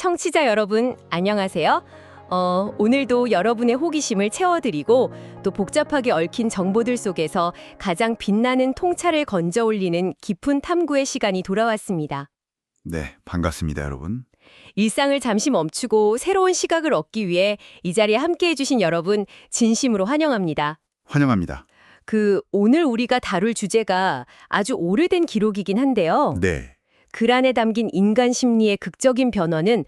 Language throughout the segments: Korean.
청취자 여러분, 안녕하세요. 오늘도 여러분의 호기심을 채워드리고 또 복잡하게 얽힌 정보들 속에서 가장 빛나는 통찰을 건져 올리는 깊은 탐구의 시간이 돌아왔습니다. 네, 반갑습니다, 여러분. 일상을 잠시 멈추고 새로운 시각을 얻기 위해 이 자리에 함께해 주신 여러분 진심으로 환영합니다. 환영합니다. 오늘 우리가 다룰 주제가 아주 오래된 기록이긴 한데요. 네, 글 안에 담긴 인간 심리의 극적인 변화는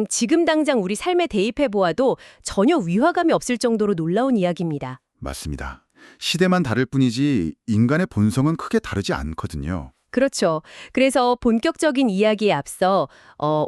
지금 당장 우리 삶에 대입해 보아도 전혀 위화감이 없을 정도로 놀라운 이야기입니다. 맞습니다. 시대만 다를 뿐이지 인간의 본성은 크게 다르지 않거든요. 그렇죠. 그래서 본격적인 이야기에 앞서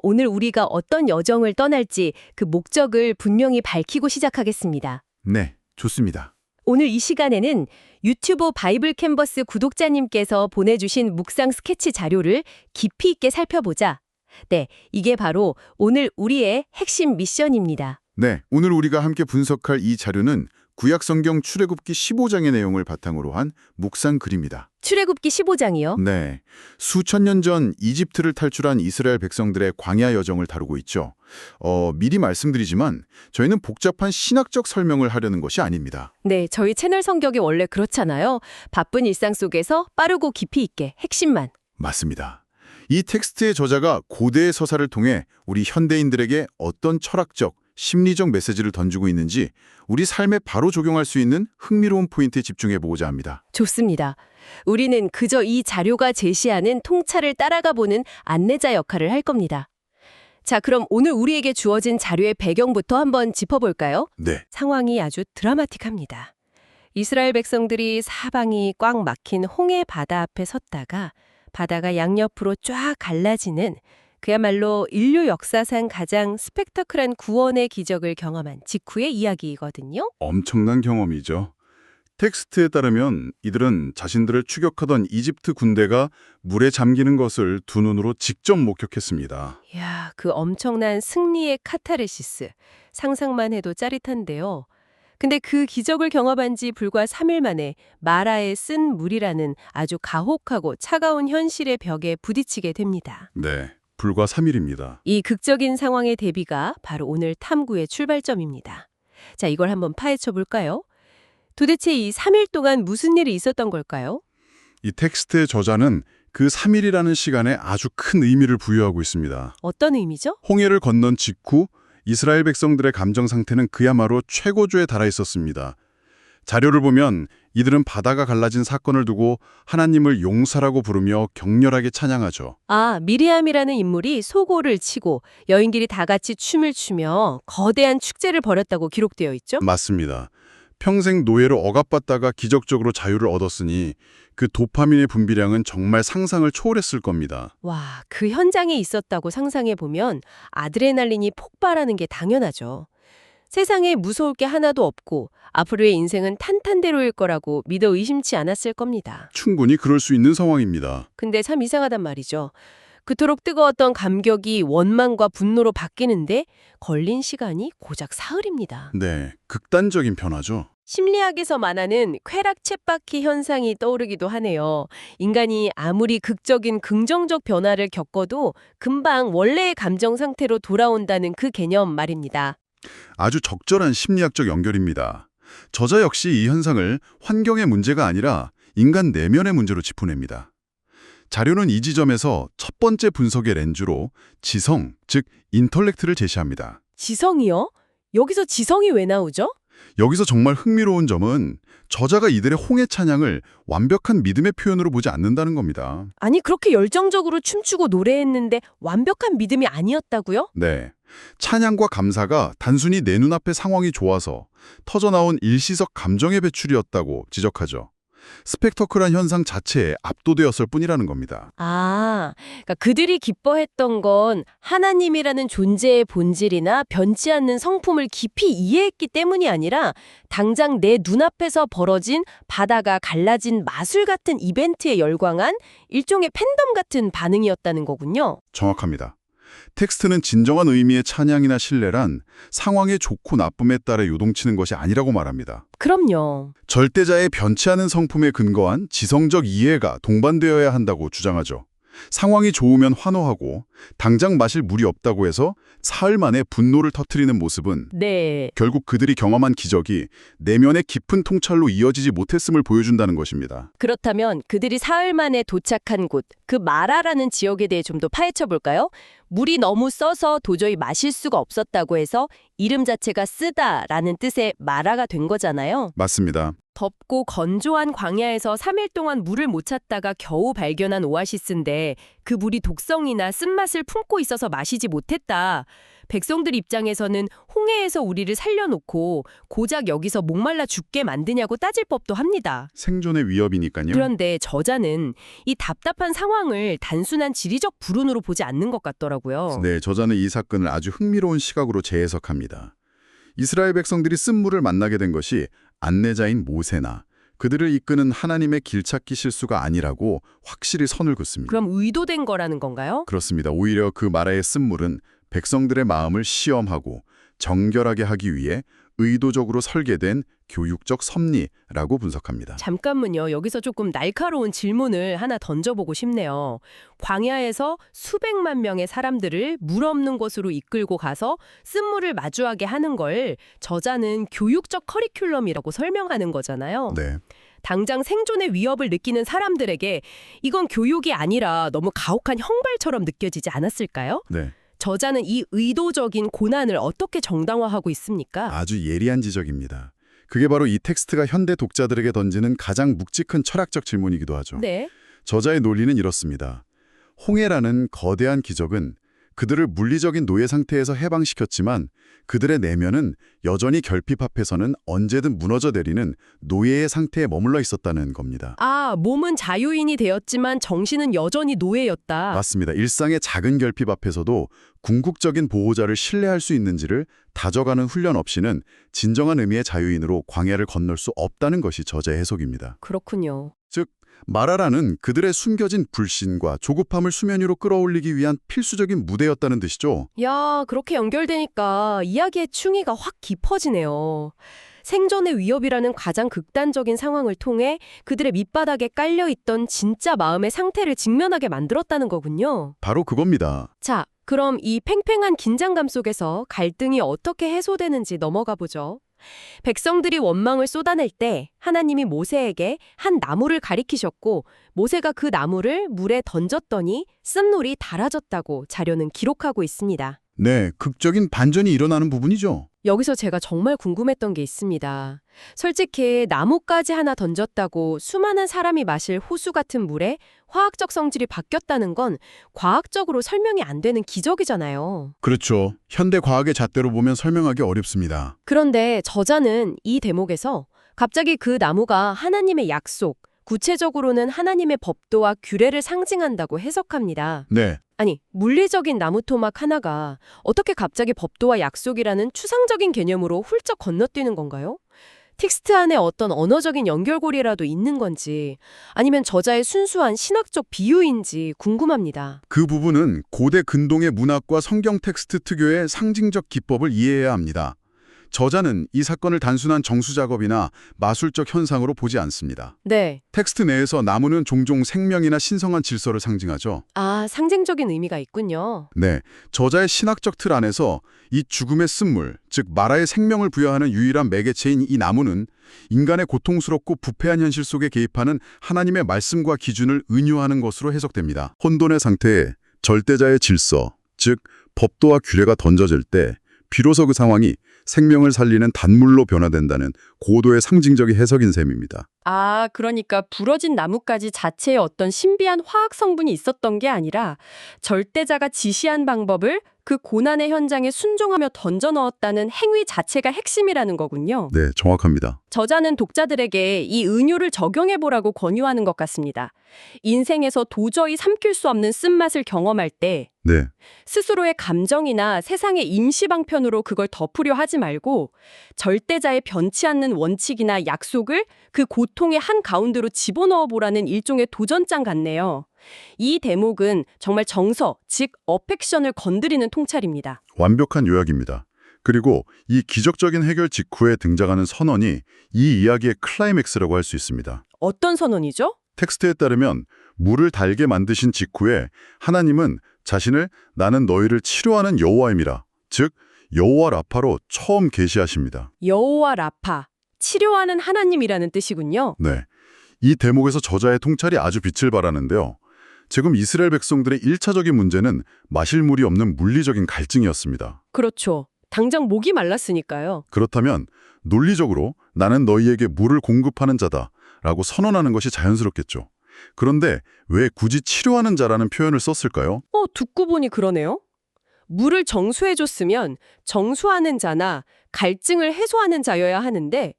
오늘 우리가 어떤 여정을 떠날지 그 목적을 분명히 밝히고 시작하겠습니다. 네, 좋습니다. 오늘 이 시간에는 유튜브 바이블 캔버스 구독자님께서 보내주신 묵상 스케치 자료를 깊이 있게 살펴보자. 네, 이게 바로 오늘 우리의 핵심 미션입니다. 네, 오늘 우리가 함께 분석할 이 자료는 구약성경 출애굽기 15장의 내용을 바탕으로 한 묵상 글입니다. 출애굽기 15장이요? 네, 수천 년 전 이집트를 탈출한 이스라엘 백성들의 광야 여정을 다루고 있죠. 미리 말씀드리지만 저희는 복잡한 신학적 설명을 하려는 것이 아닙니다. 네, 저희 채널 성격이 원래 그렇잖아요. 바쁜 일상 속에서 빠르고 깊이 있게 핵심만. 맞습니다. 이 텍스트의 저자가 고대의 서사를 통해 우리 현대인들에게 어떤 철학적, 심리적 메시지를 던지고 있는지 우리 삶에 바로 적용할 수 있는 흥미로운 포인트에 집중해보고자 합니다. 좋습니다. 우리는 그저 이 자료가 제시하는 통찰을 따라가 보는 안내자 역할을 할 겁니다. 자, 그럼 오늘 우리에게 주어진 자료의 배경부터 한번 짚어볼까요? 네, 상황이 아주 드라마틱합니다. 이스라엘 백성들이 사방이 꽉 막힌 홍해 바다 앞에 섰다가 바다가 양옆으로 쫙 갈라지는 그야말로 인류 역사상 가장 스펙터클한 구원의 기적을 경험한 직후의 이야기이거든요. 엄청난 경험이죠. 텍스트에 따르면 이들은 자신들을 추격하던 이집트 군대가 물에 잠기는 것을 두 눈으로 직접 목격했습니다. 이야, 그 엄청난 승리의 카타르시스. 상상만 해도 짜릿한데요. 근데 그 기적을 경험한 지 불과 3일 만에 마라에 쓴 물이라는 아주 가혹하고 차가운 현실의 벽에 부딪히게 됩니다. 네, 불과 3일입니다. 이 극적인 상황의 대비가 바로 오늘 탐구의 출발점입니다. 자, 이걸 한번 파헤쳐 볼까요? 도대체 이 3일 동안 무슨 일이 있었던 걸까요? 이 텍스트의 저자는 그 3일이라는 시간에 아주 큰 의미를 부여하고 있습니다. 어떤 의미죠? 홍해를 건넌 직후 이스라엘 백성들의 감정 상태는 그야말로 최고조에 달아 있었습니다. 자료를 보면 이들은 바다가 갈라진 사건을 두고 하나님을 용사라고 부르며 격렬하게 찬양하죠. 아, 미리암이라는 인물이 소고를 치고 여인들이 다 같이 춤을 추며 거대한 축제를 벌였다고 기록되어 있죠? 맞습니다. 평생 노예로 억압받다가 기적적으로 자유를 얻었으니 그 도파민의 분비량은 정말 상상을 초월했을 겁니다. 와, 그 현장에 있었다고 상상해보면 아드레날린이 폭발하는 게 당연하죠. 세상에 무서울 게 하나도 없고 앞으로의 인생은 탄탄대로일 거라고 믿어 의심치 않았을 겁니다. 충분히 그럴 수 있는 상황입니다. 근데 참 이상하단 말이죠. 그토록 뜨거웠던 감격이 원망과 분노로 바뀌는데 걸린 시간이 고작 사흘입니다. 네, 극단적인 변화죠. 심리학에서 말하는 쾌락 쳇바퀴 현상이 떠오르기도 하네요. 인간이 아무리 극적인 긍정적 변화를 겪어도 금방 원래의 감정 상태로 돌아온다는 그 개념 말입니다. 아주 적절한 심리학적 연결입니다. 저자 역시 이 현상을 환경의 문제가 아니라 인간 내면의 문제로 짚어냅니다. 자료는 이 지점에서 첫 번째 분석의 렌즈로 지성, 즉 인털렉트를 제시합니다. 지성이요? 여기서 지성이 왜 나오죠? 여기서 정말 흥미로운 점은 저자가 이들의 홍해 찬양을 완벽한 믿음의 표현으로 보지 않는다는 겁니다. 아니, 그렇게 열정적으로 춤추고 노래했는데 완벽한 믿음이 아니었다고요? 네, 찬양과 감사가 단순히 내 눈앞의 상황이 좋아서 터져나온 일시적 감정의 배출이었다고 지적하죠. 스펙터클한 현상 자체에 압도되었을 뿐이라는 겁니다. 아, 그러니까 그들이 기뻐했던 건 하나님이라는 존재의 본질이나 변치 않는 성품을 깊이 이해했기 때문이 아니라 당장 내 눈앞에서 벌어진 바다가 갈라진 마술 같은 이벤트에 열광한 일종의 팬덤 같은 반응이었다는 거군요. 정확합니다. 텍스트는 진정한 의미의 찬양이나 신뢰란 상황의 좋고 나쁨에 따라 요동치는 것이 아니라고 말합니다. 그럼요. 절대자의 변치 않은 성품에 근거한 지성적 이해가 동반되어야 한다고 주장하죠. 상황이 좋으면 환호하고 당장 마실 물이 없다고 해서 사흘 만에 분노를 터뜨리는 모습은 네. 결국 그들이 경험한 기적이 내면의 깊은 통찰로 이어지지 못했음을 보여준다는 것입니다. 그렇다면 그들이 사흘 만에 도착한 곳, 그 마라라는 지역에 대해 좀 더 파헤쳐 볼까요? 물이 너무 써서 도저히 마실 수가 없었다고 해서 이름 자체가 쓰다라는 뜻의 마라가 된 거잖아요. 맞습니다. 덥고 건조한 광야에서 3일 동안 물을 못 찾다가 겨우 발견한 오아시스인데 그 물이 독성이나 쓴맛을 품고 있어서 마시지 못했다. 백성들 입장에서는 홍해에서 우리를 살려놓고 고작 여기서 목말라 죽게 만드냐고 따질 법도 합니다. 생존의 위협이니까요. 그런데 저자는 이 답답한 상황을 단순한 지리적 불운으로 보지 않는 것 같더라고요. 네, 저자는 이 사건을 아주 흥미로운 시각으로 재해석합니다. 이스라엘 백성들이 쓴물을 만나게 된 것이 안내자인 모세나 그들을 이끄는 하나님의 길찾기 실수가 아니라고 확실히 선을 긋습니다. 그럼 의도된 거라는 건가요? 그렇습니다. 오히려 그 마라의 쓴물은 백성들의 마음을 시험하고 정결하게 하기 위해 의도적으로 설계된 교육적 섭리라고 분석합니다. 잠깐만요. 여기서 조금 날카로운 질문을 하나 던져보고 싶네요. 광야에서 수백만 명의 사람들을 물 없는 곳으로 이끌고 가서 쓴물을 마주하게 하는 걸 저자는 교육적 커리큘럼이라고 설명하는 거잖아요. 네, 당장 생존의 위협을 느끼는 사람들에게 이건 교육이 아니라 너무 가혹한 형벌처럼 느껴지지 않았을까요? 네. 저자는 이 의도적인 고난을 어떻게 정당화하고 있습니까? 아주 예리한 지적입니다. 그게 바로 이 텍스트가 현대 독자들에게 던지는 가장 묵직한 철학적 질문이기도 하죠. 네. 저자의 논리는 이렇습니다. 홍해라는 거대한 기적은 그들을 물리적인 노예 상태에서 해방시켰지만 그들의 내면은 여전히 결핍 앞에서는 언제든 무너져 내리는 노예의 상태에 머물러 있었다는 겁니다. 아, 몸은 자유인이 되었지만 정신은 여전히 노예였다. 맞습니다. 일상의 작은 결핍 앞에서도 궁극적인 보호자를 신뢰할 수 있는지를 다져가는 훈련 없이는 진정한 의미의 자유인으로 광야를 건널 수 없다는 것이 저자의 해석입니다. 그렇군요. 즉, 마라라는 그들의 숨겨진 불신과 조급함을 수면 위로 끌어올리기 위한 필수적인 무대였다는 뜻이죠. 야, 그렇게 연결되니까 이야기의 충의가 확 깊어지네요. 생존의 위협이라는 가장 극단적인 상황을 통해 그들의 밑바닥에 깔려있던 진짜 마음의 상태를 직면하게 만들었다는 거군요. 바로 그겁니다. 자, 그럼 이 팽팽한 긴장감 속에서 갈등이 어떻게 해소되는지 넘어가 보죠. 백성들이 원망을 쏟아낼 때 하나님이 모세에게 한 나무를 가리키셨고 모세가 그 나무를 물에 던졌더니 쓴물이 달아졌다고 자료는 기록하고 있습니다. 네, 극적인 반전이 일어나는 부분이죠. 여기서 제가 정말 궁금했던 게 있습니다. 솔직히 나무까지 하나 던졌다고 수많은 사람이 마실 호수 같은 물에 화학적 성질이 바뀌었다는 건 과학적으로 설명이 안 되는 기적이잖아요. 그렇죠. 현대 과학의 잣대로 보면 설명하기 어렵습니다. 그런데 저자는 이 대목에서 갑자기 그 나무가 하나님의 약속, 구체적으로는 하나님의 법도와 규례를 상징한다고 해석합니다. 네, 아니, 물리적인 나무 토막 하나가 어떻게 갑자기 법도와 약속이라는 추상적인 개념으로 훌쩍 건너뛰는 건가요? 텍스트 안에 어떤 언어적인 연결고리라도 있는 건지 아니면 저자의 순수한 신학적 비유인지 궁금합니다. 그 부분은 고대 근동의 문학과 성경 텍스트 특유의 상징적 기법을 이해해야 합니다. 저자는 이 사건을 단순한 정수작업이나 마술적 현상으로 보지 않습니다. 네. 텍스트 내에서 나무는 종종 생명이나 신성한 질서를 상징하죠. 아, 상징적인 의미가 있군요. 네, 저자의 신학적 틀 안에서 이 죽음의 쓴물, 즉 마라의 생명을 부여하는 유일한 매개체인 이 나무는 인간의 고통스럽고 부패한 현실 속에 개입하는 하나님의 말씀과 기준을 은유하는 것으로 해석됩니다. 혼돈의 상태에 절대자의 질서, 즉 법도와 규례가 던져질 때 비로소 그 상황이 생명을 살리는 단물로 변화된다는 고도의 상징적인 해석인 셈입니다. 아, 그러니까 부러진 나뭇가지 자체에 어떤 신비한 화학 성분이 있었던 게 아니라 절대자가 지시한 방법을 그 고난의 현장에 순종하며 던져 넣었다는 행위 자체가 핵심이라는 거군요. 네, 정확합니다. 저자는 독자들에게 이 은유를 적용해보라고 권유하는 것 같습니다. 인생에서 도저히 삼킬 수 없는 쓴맛을 경험할 때 네, 스스로의 감정이나 세상의 임시방편으로 그걸 덮으려 하지 말고 절대자의 변치 않는 원칙이나 약속을 그 고통의 한가운데로 집어넣어 보라는 일종의 도전장 같네요. 이 대목은 정말 정서, 즉 어펙션을 건드리는 통찰입니다. 완벽한 요약입니다. 그리고 이 기적적인 해결 직후에 등장하는 선언이 이 이야기의 클라이맥스라고 할 수 있습니다. 어떤 선언이죠? 텍스트에 따르면 물을 달게 만드신 직후에 하나님은 자신을 나는 너희를 치료하는 여호와임이라, 즉 여호와 라파로 처음 계시하십니다. 여호와 라파, 치료하는 하나님이라는 뜻이군요. 네, 이 대목에서 저자의 통찰이 아주 빛을 발하는데요. 지금 이스라엘 백성들의 1차적인 문제는 마실 물이 없는 물리적인 갈증이었습니다. 그렇죠. 당장 목이 말랐으니까요. 그렇다면 논리적으로 나는 너희에게 물을 공급하는 자다라고 선언하는 것이 자연스럽겠죠. 그런데 왜 굳이 치료하는 자라는 표현을 썼을까요? 듣고 보니 그러네요. 물을 정수해줬으면 정수하는 자나 갈증을 해소하는 자여야 하는데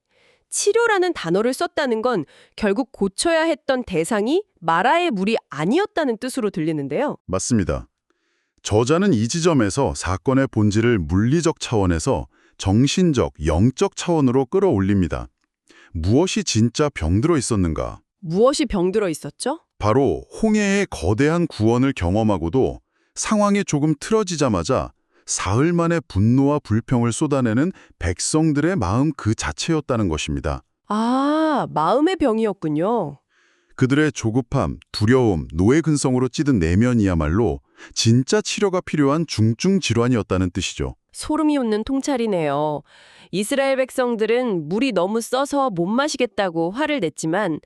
치료라는 단어를 썼다는 건 결국 고쳐야 했던 대상이 마라의 물이 아니었다는 뜻으로 들리는데요. 맞습니다. 저자는 이 지점에서 사건의 본질을 물리적 차원에서 정신적, 영적 차원으로 끌어올립니다. 무엇이 진짜 병들어 있었는가? 무엇이 병들어 있었죠? 바로 홍해의 거대한 구원을 경험하고도 상황이 조금 틀어지자마자 사흘 만에 분노와 불평을 쏟아내는 백성들의 마음 그 자체였다는 것입니다. 아, 마음의 병이었군요. 그들의 조급함, 두려움, 노예 근성으로 찌든 내면이야말로 진짜 치료가 필요한 중증 질환이었다는 뜻이죠. 소름이 돋는 통찰이네요. 이스라엘 백성들은 물이 너무 써서 못 마시겠다고 화를 냈지만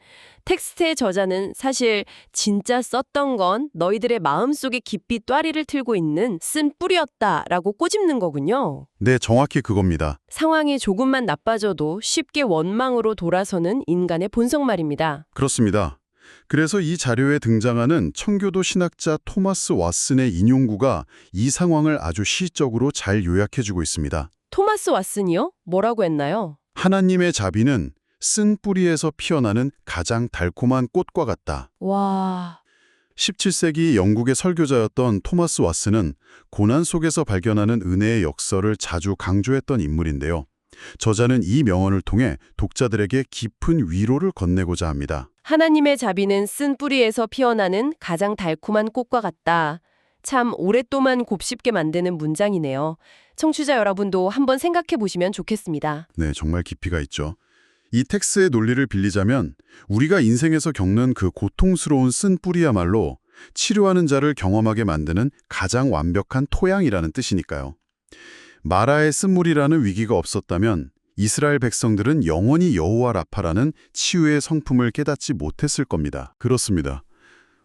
텍스트의 저자는 사실 진짜 썼던 건 너희들의 마음속에 깊이 또아리를 틀고 있는 쓴 뿌리였다라고 꼬집는 거군요. 네, 정확히 그겁니다. 상황이 조금만 나빠져도 쉽게 원망으로 돌아서는 인간의 본성 말입니다. 그렇습니다. 그래서 이 자료에 등장하는 청교도 신학자 토마스 왓슨의 인용구가 이 상황을 아주 시적으로 잘 요약해주고 있습니다. 토마스 왓슨이요? 뭐라고 했나요? 하나님의 자비는 쓴 뿌리에서 피어나는 가장 달콤한 꽃과 같다. 와... 17세기 영국의 설교자였던 토마스 왓슨은 고난 속에서 발견하는 은혜의 역설을 자주 강조했던 인물인데요. 저자는 이 명언을 통해 독자들에게 깊은 위로를 건네고자 합니다. 하나님의 자비는 쓴 뿌리에서 피어나는 가장 달콤한 꽃과 같다. 참 오랫동안 곱씹게 만드는 문장이네요. 청취자 여러분도 한번 생각해 보시면 좋겠습니다. 네, 정말 깊이가 있죠. 이 텍스의 논리를 빌리자면 우리가 인생에서 겪는 그 고통스러운 쓴 뿌리야말로 치료하는 자를 경험하게 만드는 가장 완벽한 토양이라는 뜻이니까요. 마라의 쓴물이라는 위기가 없었다면 이스라엘 백성들은 영원히 여호와 라파라는 치유의 성품을 깨닫지 못했을 겁니다. 그렇습니다.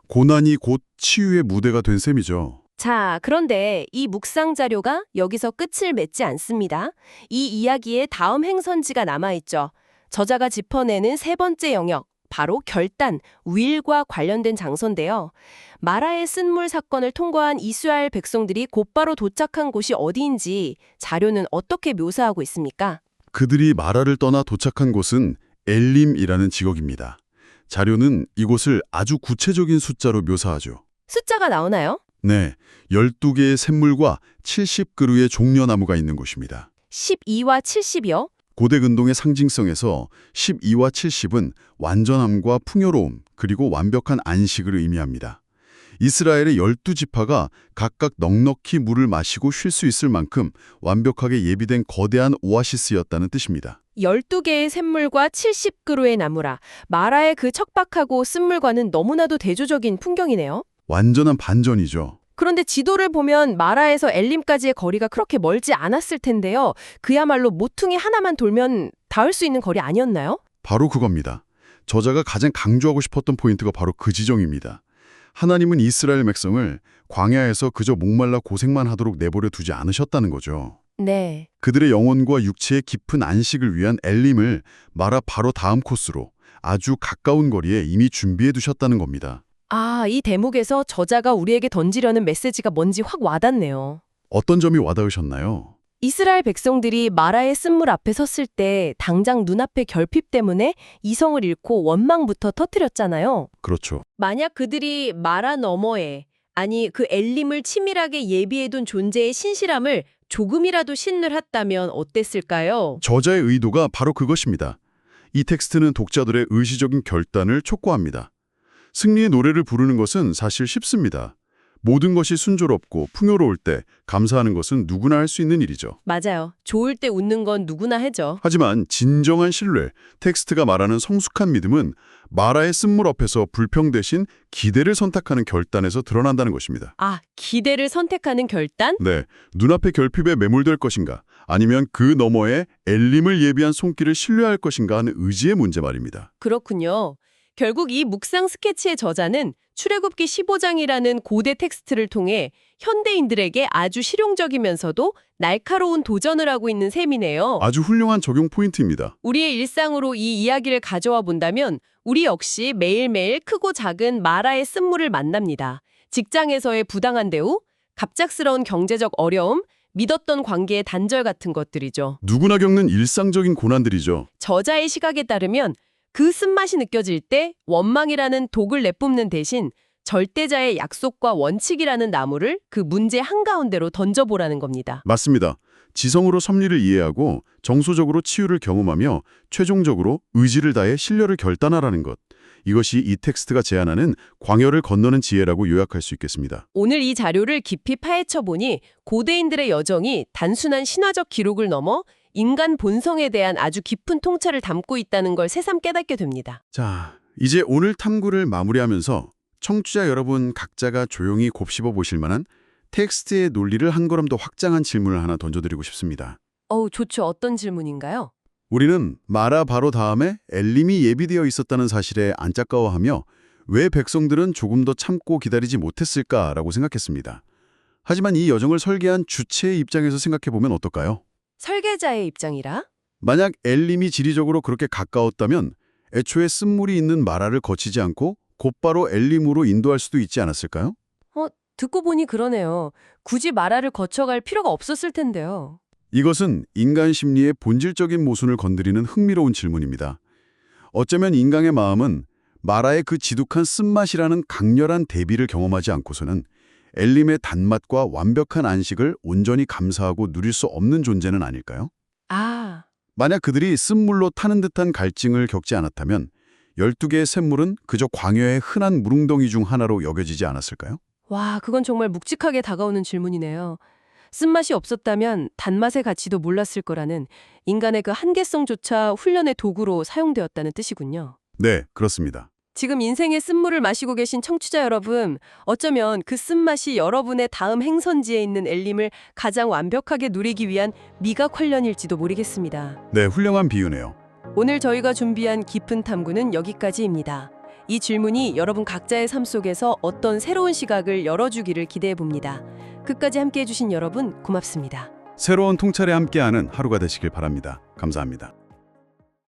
고난이 곧 치유의 무대가 된 셈이죠. 자, 그런데 이 묵상 자료가 여기서 끝을 맺지 않습니다. 이 이야기의 다음 행선지가 남아있죠. 저자가 짚어내는 세 번째 영역, 바로 결단, 윌과 관련된 장소인데요. 마라의 쓴물 사건을 통과한 이스라엘 백성들이 곧바로 도착한 곳이 어디인지 자료는 어떻게 묘사하고 있습니까? 그들이 마라를 떠나 도착한 곳은 엘림이라는 지역입니다. 자료는 이곳을 아주 구체적인 숫자로 묘사하죠. 숫자가 나오나요? 네, 12개의 샘물과 70그루의 종려나무가 있는 곳입니다. 12와 70이요? 고대 근동의 상징성에서 12와 70은 완전함과 풍요로움, 그리고 완벽한 안식을 의미합니다. 이스라엘의 12지파가 각각 넉넉히 물을 마시고 쉴 수 있을 만큼 완벽하게 예비된 거대한 오아시스였다는 뜻입니다. 12개의 샘물과 70그루의 나무라. 마라의 그 척박하고 쓴물과는 너무나도 대조적인 풍경이네요. 완전한 반전이죠. 그런데 지도를 보면 마라에서 엘림까지의 거리가 그렇게 멀지 않았을 텐데요. 그야말로 모퉁이 하나만 돌면 닿을 수 있는 거리 아니었나요? 바로 그겁니다. 저자가 가장 강조하고 싶었던 포인트가 바로 그 지정입니다. 하나님은 이스라엘 백성을 광야에서 그저 목말라 고생만 하도록 내버려 두지 않으셨다는 거죠. 네. 그들의 영혼과 육체의 깊은 안식을 위한 엘림을 마라 바로 다음 코스로 아주 가까운 거리에 이미 준비해 두셨다는 겁니다. 아, 이 대목에서 저자가 우리에게 던지려는 메시지가 뭔지 확 와닿네요. 어떤 점이 와닿으셨나요? 이스라엘 백성들이 마라의 쓴물 앞에 섰을 때 당장 눈앞의 결핍 때문에 이성을 잃고 원망부터 터뜨렸잖아요. 그렇죠. 만약 그들이 마라 너머에, 아니 그 엘림을 치밀하게 예비해둔 존재의 신실함을 조금이라도 신뢰했다면 어땠을까요? 저자의 의도가 바로 그것입니다. 이 텍스트는 독자들의 의지적인 결단을 촉구합니다. 승리의 노래를 부르는 것은 사실 쉽습니다. 모든 것이 순조롭고 풍요로울 때 감사하는 것은 누구나 할 수 있는 일이죠. 맞아요. 좋을 때 웃는 건 누구나 하죠. 하지만 진정한 신뢰, 텍스트가 말하는 성숙한 믿음은 마라의 쓴물 앞에서 불평 대신 기대를 선택하는 결단에서 드러난다는 것입니다. 아, 기대를 선택하는 결단? 네, 눈앞의 결핍에 매몰될 것인가 아니면 그 너머에 엘림을 예비한 손길을 신뢰할 것인가 하는 의지의 문제 말입니다. 그렇군요. 결국 이 묵상 스케치의 저자는 출애굽기 15장이라는 고대 텍스트를 통해 현대인들에게 아주 실용적이면서도 날카로운 도전을 하고 있는 셈이네요. 아주 훌륭한 적용 포인트입니다. 우리의 일상으로 이 이야기를 가져와 본다면 우리 역시 매일매일 크고 작은 마라의 쓴물을 만납니다. 직장에서의 부당한 대우, 갑작스러운 경제적 어려움, 믿었던 관계의 단절 같은 것들이죠. 누구나 겪는 일상적인 고난들이죠. 저자의 시각에 따르면 그 쓴맛이 느껴질 때 원망이라는 독을 내뿜는 대신 절대자의 약속과 원칙이라는 나무를 그 문제 한가운데로 던져보라는 겁니다. 맞습니다. 지성으로 섭리를 이해하고 정서적으로 치유를 경험하며 최종적으로 의지를 다해 신뢰를 결단하라는 것. 이것이 이 텍스트가 제안하는 광야를 건너는 지혜라고 요약할 수 있겠습니다. 오늘 이 자료를 깊이 파헤쳐 보니 고대인들의 여정이 단순한 신화적 기록을 넘어 인간 본성에 대한 아주 깊은 통찰을 담고 있다는 걸 새삼 깨닫게 됩니다. 자, 이제 오늘 탐구를 마무리하면서 청취자 여러분 각자가 조용히 곱씹어 보실 만한 텍스트의 논리를 한 걸음 더 확장한 질문을 하나 던져드리고 싶습니다. 좋죠. 어떤 질문인가요? 우리는 마라 바로 다음에 엘림이 예비되어 있었다는 사실에 안타까워하며 왜 백성들은 조금 더 참고 기다리지 못했을까라고 생각했습니다. 하지만 이 여정을 설계한 주체의 입장에서 생각해보면 어떨까요? 설계자의 입장이라? 만약 엘림이 지리적으로 그렇게 가까웠다면 애초에 쓴물이 있는 마라를 거치지 않고 곧바로 엘림으로 인도할 수도 있지 않았을까요? 듣고 보니 그러네요. 굳이 마라를 거쳐갈 필요가 없었을 텐데요. 이것은 인간 심리의 본질적인 모순을 건드리는 흥미로운 질문입니다. 어쩌면 인간의 마음은 마라의 그 지독한 쓴맛이라는 강렬한 대비를 경험하지 않고서는 엘림의 단맛과 완벽한 안식을 온전히 감사하고 누릴 수 없는 존재는 아닐까요? 아, 만약 그들이 쓴물로 타는 듯한 갈증을 겪지 않았다면 12개의 샘물은 그저 광야의 흔한 무릉덩이 중 하나로 여겨지지 않았을까요? 와, 그건 정말 묵직하게 다가오는 질문이네요. 쓴맛이 없었다면 단맛의 가치도 몰랐을 거라는 인간의 그 한계성조차 훈련의 도구로 사용되었다는 뜻이군요. 네, 그렇습니다. 지금 인생의 쓴물을 마시고 계신 청취자 여러분, 어쩌면 그 쓴맛이 여러분의 다음 행선지에 있는 엘림을 가장 완벽하게 누리기 위한 미각 훈련일지도 모르겠습니다. 네, 훌륭한 비유네요. 오늘 저희가 준비한 깊은 탐구는 여기까지입니다. 이 질문이 여러분 각자의 삶 속에서 어떤 새로운 시각을 열어주기를 기대해 봅니다. 끝까지 함께해 주신 여러분 고맙습니다. 새로운 통찰에 함께하는 하루가 되시길 바랍니다. 감사합니다.